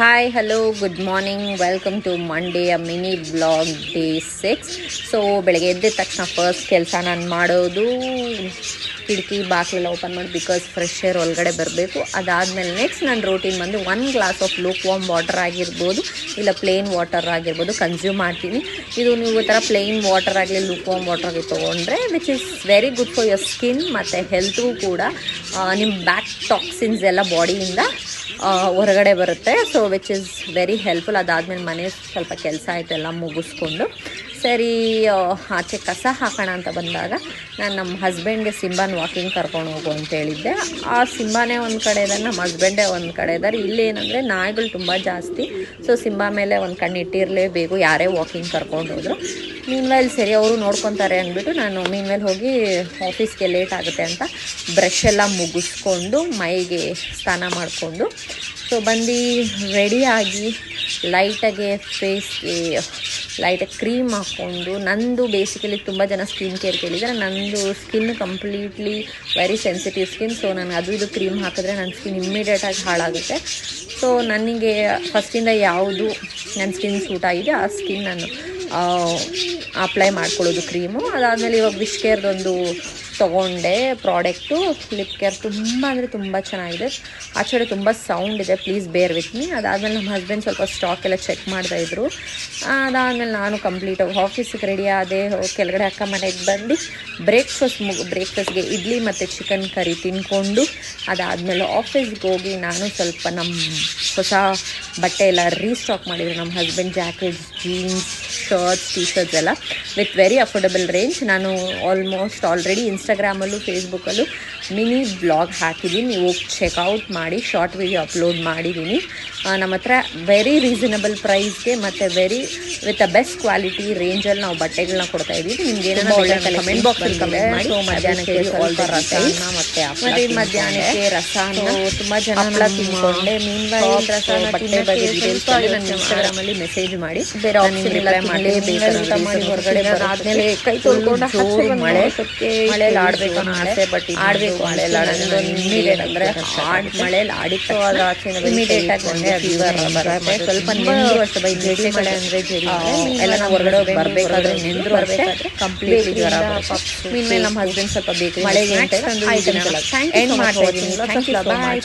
Hi hello good morning welcome to Monday a mini blog day 6. So ಬೆಳಗ್ಗೆ ಎದ್ದ ತಕ್ಷಣ first ಕೆಲಸ ನಾನು ಮಾಡೋದು ಕಿಟಕಿ ಬಾಗಿಲೆಲ್ಲ ಓಪನ್ ಮಾಡಿ, ಬಿಕಾಸ್ ಫ್ರೆಶ್ ಏರ್ ಒಳಗಡೆ ಬರಬೇಕು. ಅದಾದಮೇಲೆ ನೆಕ್ಸ್ಟ್ ನನ್ನ ರೂಟೀನ್ ಬಂದು 1 glass of lukewarm water ಆಗಿರ್ಬೋದು, ಇಲ್ಲ ಪ್ಲೇನ್ ವಾಟರ್ ಆಗಿರ್ಬೋದು ಕನ್ಸ್ಯೂಮ್ ಮಾಡ್ತೀನಿ. ಇದು ನೀವು ಥರ ಪ್ಲೇನ್ ವಾಟರ್ ಆಗಲಿ ಲೂಕ್ ವಾರ್ಮ್ ವಾಟರ್ ಆಗಲಿ ತೊಗೊಂಡ್ರೆ which is very good for your skin ಮತ್ತು ಹೆಲ್ತ್ಗೂ ಕೂಡ. ನಿಮ್ಮ ಬ್ಯಾಕ್ ಟಾಕ್ಸಿನ್ಸ್ ಎಲ್ಲ ಬಾಡಿಯಿಂದ ಹೊರಗಡೆ ಬರುತ್ತೆ. So which is very helpful. ಅದಾದಮೇಲೆ ಮನೆ ಸ್ವಲ್ಪ ಕೆಲಸ ಆಯಿತು ಎಲ್ಲ ಮುಗಿಸ್ಕೊಂಡು ಸರಿ ಆಚೆ ಕಸ ಹಾಕೋಣ ಅಂತ ಬಂದಾಗ ನಾನು ನಮ್ಮ ಹಸ್ಬೆಂಡ್ಗೆ ಸಿಂಬಾನ ವಾಕಿಂಗ್ ಕರ್ಕೊಂಡು ಹೋಗು ಅಂತ ಹೇಳಿದ್ದೆ. ಆ ಸಿಂಬಾನೇ ಒಂದು ಕಡೆ ಇದ್ದಾರೆ, ನಮ್ಮ ಹಸ್ಬೆಂಡೇ ಒಂದು ಕಡೆ ಇದ್ದಾರೆ. ಇಲ್ಲೇನಂದರೆ ನಾಯಿಗಳು ತುಂಬ ಜಾಸ್ತಿ. ಸೊ ಸಿಂಬಾ ಮೇಲೆ ಒಂದು ಕಣ್ಣು ಇಟ್ಟಿರಲೇಬೇಕು ಯಾರೇ ವಾಕಿಂಗ್ ಕರ್ಕೊಂಡು ಹೋದ್ರು. ಮೀನ್ವೇಲ್ ಸರಿ ಅವರು ನೋಡ್ಕೊತಾರೆ ಅಂದ್ಬಿಟ್ಟು ನಾನು ಮೀನ್ವೇಲ್ ಹೋಗಿ ಆಫೀಸ್ಗೆ ಲೇಟ್ ಆಗುತ್ತೆ ಅಂತ ಬ್ರಷ್ ಎಲ್ಲ ಮುಗಿಸ್ಕೊಂಡು ಮೈಗೆ ಸ್ನಾನ ಮಾಡಿಕೊಂಡು ಸೊ ಬಂದು ರೆಡಿಯಾಗಿ ಲೈಟಾಗೆ ಫೇಸ್ಗೆ ಲೈಟಾಗಿ ಕ್ರೀಮ್ ಹಾಕ್ಕೊಂಡು, ನಂದು ಬೇಸಿಕಲಿ ತುಂಬ ಜನ ಸ್ಕಿನ್ ಕೇರ್ ಕೇಳಿದರೆ, ನಂದು skin completely very sensitive skin. So ನಾನು ಅದು ಇದು ಕ್ರೀಮ್ ಹಾಕಿದ್ರೆ ನನ್ನ ಸ್ಕಿನ್ ಇಮ್ಮಿಡಿಯೇಟಾಗಿ ಹಾಳಾಗುತ್ತೆ. ಸೊ ನನಗೆ ಫಸ್ಟಿಂದ ಯಾವುದು ನನ್ನ ಸ್ಕಿನ್ ಸೂಟ್ ಆಗಿದೆ ಆ ಸ್ಕಿನ್ ನಾನು ಅಪ್ಲೈ ಮಾಡ್ಕೊಳ್ಳೋದು ಕ್ರೀಮು. ಅದಾದಮೇಲೆ ಇವಾಗ ವಿಶ್ ಕೇರ್ದೊಂದು ತೊಗೊಂಡೆ ಪ್ರಾಡಕ್ಟು, ಲಿಪ್ ಕೇರ್ ತುಂಬ ಅಂದರೆ ತುಂಬ ಚೆನ್ನಾಗಿದೆ. ಆ ಕಡೆ ತುಂಬ ಸೌಂಡ್ ಇದೆ, ಪ್ಲೀಸ್ ಬೇರ್ ವಿತ್ ಮೀ. ಅದಾದಮೇಲೆ ನಮ್ಮ ಹಸ್ಬೆಂಡ್ ಸ್ವಲ್ಪ ಸ್ಟಾಕ್ ಎಲ್ಲ ಚೆಕ್ ಮಾಡ್ತಾಯಿದ್ರು. ಅದಾದಮೇಲೆ ನಾನು ಕಂಪ್ಲೀಟಾಗಿ ಆಫೀಸಿಗೆ ರೆಡಿ ಆದೆ. ಕೆಳಗಡೆ ಅಕ್ಕ ಮನೆಗೆ ಬಂದು ಬ್ರೇಕ್ಫಾಸ್ಟ್ಗೆ ಇಡ್ಲಿ ಮತ್ತು ಚಿಕನ್ ಕರಿ ತಿನ್ಕೊಂಡು ಅದಾದಮೇಲೆ ಆಫೀಸ್ಗೆ ಹೋಗಿ ನಾನು ಸ್ವಲ್ಪ ನಮ್ಮ ಹೊಸ ಬಟ್ಟೆ ಎಲ್ಲ ರೀಸ್ಟಾಕ್ ಮಾಡಿದ್ರು. ನಮ್ಮ husband jackets, jeans, shirts, T shirts ಎಲ್ಲ ವಿತ್ ವೆರಿ ಅಫೋರ್ಡಬಲ್ ರೇಂಜ್. ನಾನು ಆಲ್ಮೋಸ್ಟ್ ಆಲ್ರೆಡಿ ಇನ್ಸ್ಟಾಗ್ರಾಮಲ್ಲೂ ಫೇಸ್ಬುಕ್ಕಲ್ಲೂ ಮಿನಿ ಬ್ಲಾಗ್ ಹಾಕಿದ್ದೀನಿ, ನೀವು ಹೋಗಿ ಚೆಕ್ಔಟ್ ಮಾಡಿ. ಶಾರ್ಟ್ ವಿಡಿಯೋ ಅಪ್ಲೋಡ್ ಮಾಡಿದ್ದೀನಿ. ನಮ್ಮ ಹತ್ರ ವೆರಿ ರೀಸನಬಲ್ ಪ್ರೈಸ್ಗೆ ಮತ್ತು very with a best quality ರೇಂಜಲ್ಲಿ ನಾವು ಬಟ್ಟೆಗಳನ್ನ ಕೊಡ್ತಾ ಇದ್ದೀವಿ. ನಿಮ್ಗೆ ಏನಾದರೂ ಕಮೆಂಟ್ ಬಾಕ್ಸಲ್ಲಿ ಕಮೆಂಟ್ ಮಾಡಿ. ಮಧ್ಯಾಹ್ನಕ್ಕೆ ಸ್ವಲ್ಪ ರಸಾಯನ ಮತ್ತು ಮಧ್ಯಾಹ್ನಕ್ಕೆ ರಸಾಯನ ತುಂಬ ಜನ ತಿನ್ಕೊಂಡೆ. ಮೀನ್ವಾಲ್ ರಸಾಯನ ಬಟ್ಟೆ ಬಗ್ಗೆ ಡೀಟೇಲ್ಸ್ ನನ್ನ ಇನ್ಸ್ಟಾಗ್ರಾಮಲ್ಲಿ ಮೆಸೇಜ್ ಮಾಡಿ. ಬೇರೆ ಆಪ್ಷನ್ ಇಲ್ಲ, ಮಾಡಿ ಹೊರಗಡೆ ಆದಮೇಲೆ ಕೈ ತೊಳ್ಕೊಂಡು ಮಳೆಯಲ್ಲಿ ಆಡಬೇಕು ಅನ್ನೋ ಆಸೆ, ಬಟ್ ಆಡಬೇಕು ಮಳೆಯಲ್ಲಿ ಆಡೋದು ಇಮಿಡಿಯೇಟ್ ಅಂದರೆ ಮಳೆಯಲ್ಲಿ ಆಡಿತ್ತು ಅದು ಆಚೆ ಇಮಿಡಿಯೇಟ್ ಆಗಿ ಫೀವರ್ ಬರುತ್ತೆ. ಸ್ವಲ್ಪ ನೆಂದ್ರು ಅಷ್ಟೇ, ಬೈ ಜಡಿ ಮಳೆ ಅಂದರೆ ಜಡಿ ಎಲ್ಲ ನಾವು ಹೊರಗಡೆ ಹೋಗಿ ಬರಬೇಕಾದ್ರೆ ನೆಂದ್ರು ಬರಬೇಕಾದ್ರೆ ಕಂಪ್ಲೀಟ್ ಜ್ವರ ಬರುತ್ತೆ. ಮೀನ್ಮೇಲೆ ನಮ್ಮ ಹಸ್ಬೆಂಡ್ ಸ್ವಲ್ಪ ಬೇಕು ಮಳೆಗೆ ಎಂಡ್ ಮಾಡ್ತಾ ಇದ್ದೀನಿ. Thank you. ಬಾಯ್.